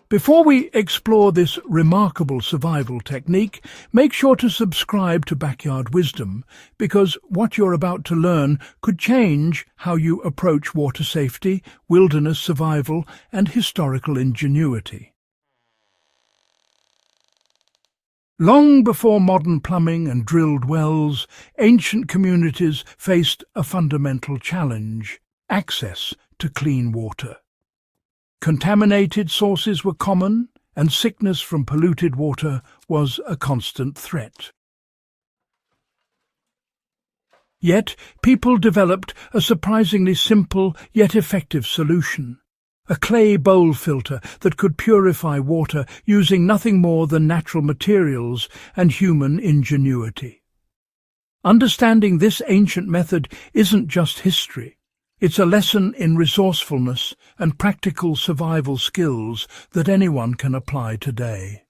Before we explore this remarkable survival technique, make sure to subscribe to Backyard Wisdom, because what you're about to learn could change how you approach water safety, wilderness survival, and historical ingenuity. Long before modern plumbing and drilled wells, ancient communities faced a fundamental challenge: access to clean water. Contaminated sources were common, and sickness from polluted water was a constant threat. Yet, people developed a surprisingly simple yet effective solution: a clay bowl filter that could purify water using nothing more than natural materials and human ingenuity. Understanding this ancient method isn't just history. It's a lesson in resourcefulness and practical survival skills that anyone can apply today.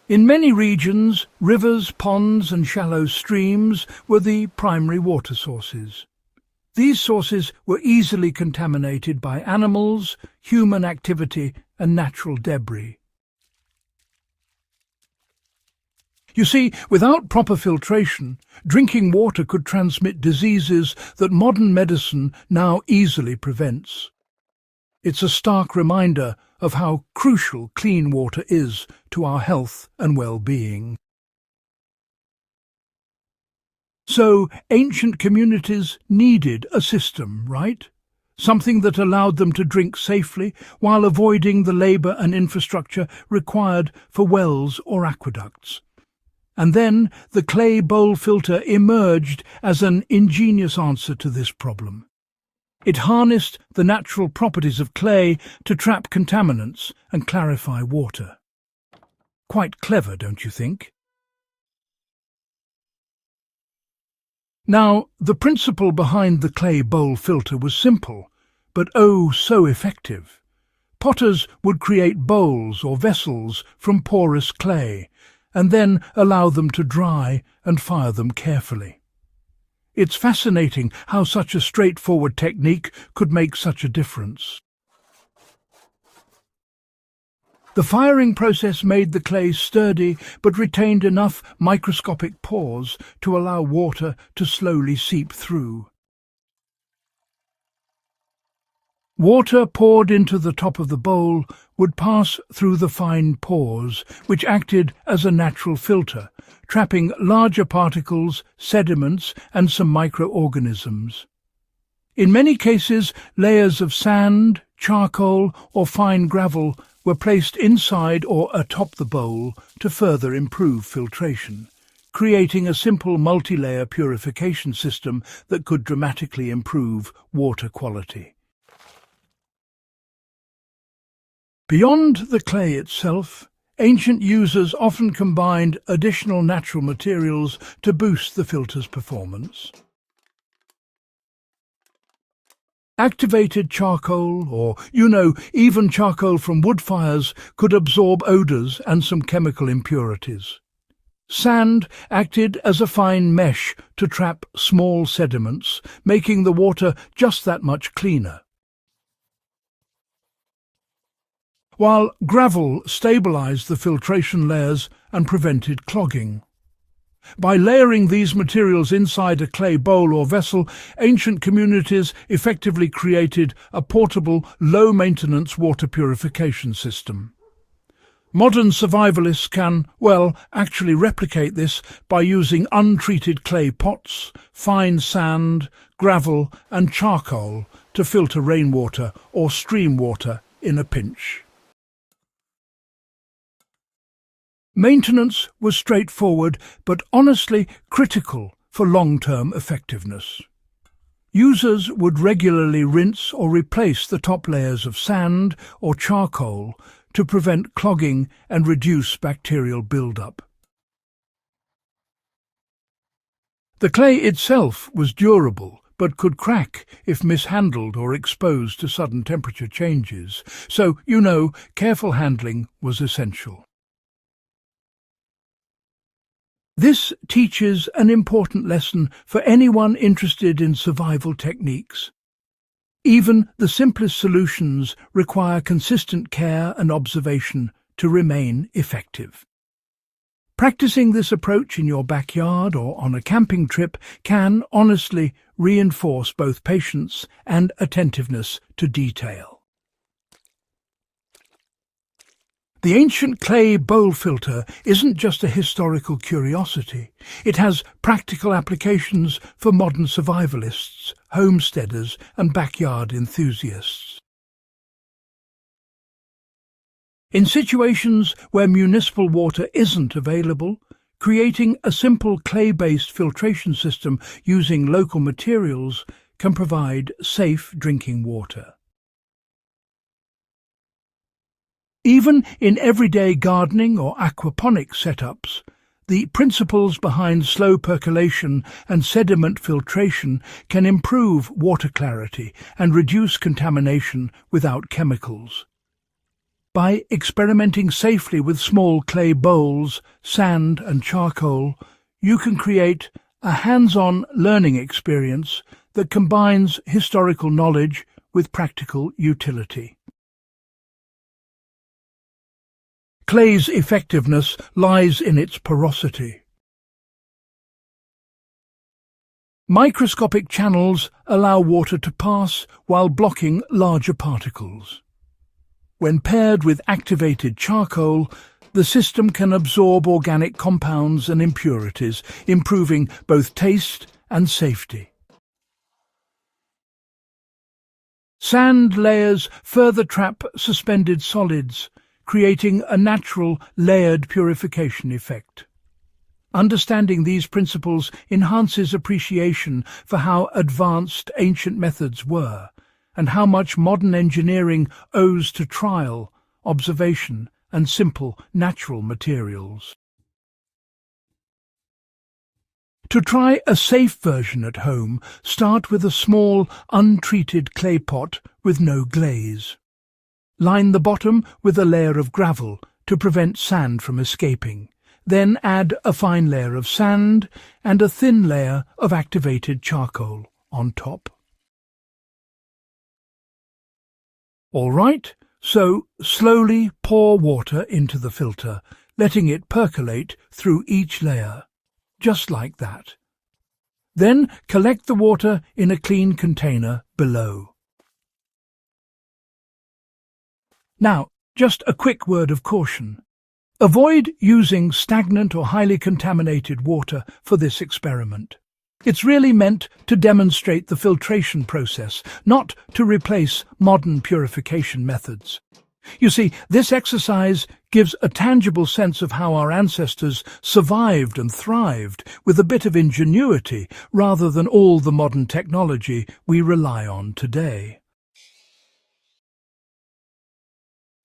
In many regions, rivers, ponds and shallow streams were the primary water sources. These sources were easily contaminated by animals, human activity and natural debris. You see, without proper filtration, drinking water could transmit diseases that modern medicine now easily prevents. It's a stark reminder of how crucial clean water is to our health and well-being. So, ancient communities needed a system, right? Something that allowed them to drink safely while avoiding the labour and infrastructure required for wells or aqueducts. And then the clay bowl filter emerged as an ingenious answer to this problem. It harnessed the natural properties of clay to trap contaminants and clarify water. Quite clever, don't you think? Now, the principle behind the clay bowl filter was simple, but oh so effective. Potters would create bowls or vessels from porous clay, and then allow them to dry and fire them carefully. It's fascinating how such a straightforward technique could make such a difference. The firing process made the clay sturdy but retained enough microscopic pores to allow water to slowly seep through. Water poured into the top of the bowl would pass through the fine pores, which acted as a natural filter, trapping larger particles, sediments, and some microorganisms. In many cases, layers of sand, charcoal, or fine gravel were placed inside or atop the bowl to further improve filtration, creating a simple multi-layer purification system that could dramatically improve water quality. Beyond the clay itself, ancient users often combined additional natural materials to boost the filter's performance. Activated charcoal, or, even charcoal from wood fires, could absorb odours and some chemical impurities. Sand acted as a fine mesh to trap small sediments, making the water just that much cleaner. While gravel stabilized the filtration layers and prevented clogging. By layering these materials inside a clay bowl or vessel, ancient communities effectively created a portable, low-maintenance water purification system. Modern survivalists can, actually replicate this by using untreated clay pots, fine sand, gravel and charcoal to filter rainwater or stream water in a pinch. Maintenance was straightforward but honestly critical for long-term effectiveness. Users would regularly rinse or replace the top layers of sand or charcoal to prevent clogging and reduce bacterial buildup. The clay itself was durable but could crack if mishandled or exposed to sudden temperature changes, so, careful handling was essential. This teaches an important lesson for anyone interested in survival techniques. Even the simplest solutions require consistent care and observation to remain effective. Practicing this approach in your backyard or on a camping trip can honestly reinforce both patience and attentiveness to detail. The ancient clay bowl filter isn't just a historical curiosity. It has practical applications for modern survivalists, homesteaders, and backyard enthusiasts. In situations where municipal water isn't available, creating a simple clay-based filtration system using local materials can provide safe drinking water. Even in everyday gardening or aquaponic setups, the principles behind slow percolation and sediment filtration can improve water clarity and reduce contamination without chemicals. By experimenting safely with small clay bowls, sand and charcoal, you can create a hands-on learning experience that combines historical knowledge with practical utility. Clay's effectiveness lies in its porosity. Microscopic channels allow water to pass while blocking larger particles. When paired with activated charcoal, the system can absorb organic compounds and impurities, improving both taste and safety. Sand layers further trap suspended solids, creating a natural layered purification effect. Understanding these principles enhances appreciation for how advanced ancient methods were, and how much modern engineering owes to trial, observation, and simple natural materials. To try a safe version at home, start with a small, untreated clay pot with no glaze. Line the bottom with a layer of gravel to prevent sand from escaping. Then add a fine layer of sand and a thin layer of activated charcoal on top. All right, so slowly pour water into the filter, letting it percolate through each layer, just like that. Then collect the water in a clean container below. Now, just a quick word of caution. Avoid using stagnant or highly contaminated water for this experiment. It's really meant to demonstrate the filtration process, not to replace modern purification methods. You see, this exercise gives a tangible sense of how our ancestors survived and thrived with a bit of ingenuity rather than all the modern technology we rely on today.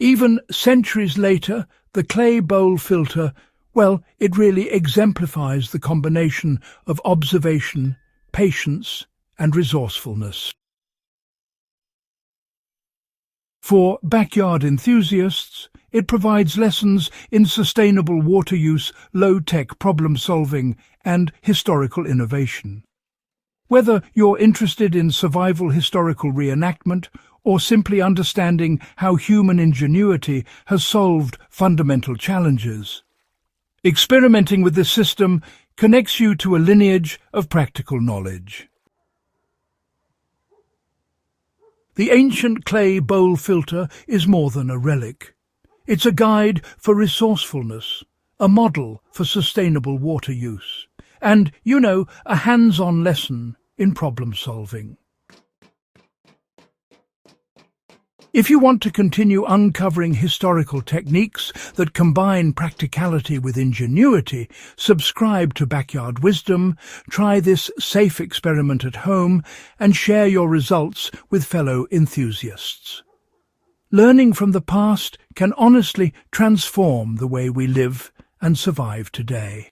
Even centuries later, the clay bowl filter, well, it really exemplifies the combination of observation, patience, and resourcefulness. For backyard enthusiasts, it provides lessons in sustainable water use, low-tech problem-solving, and historical innovation. Whether you're interested in survival historical reenactment or simply understanding how human ingenuity has solved fundamental challenges, experimenting with this system connects you to a lineage of practical knowledge. The ancient clay bowl filter is more than a relic. It's a guide for resourcefulness, a model for sustainable water use, and, a hands-on lesson in problem-solving. If you want to continue uncovering historical techniques that combine practicality with ingenuity, subscribe to Backyard Wisdom, try this safe experiment at home, and share your results with fellow enthusiasts. Learning from the past can honestly transform the way we live and survive today.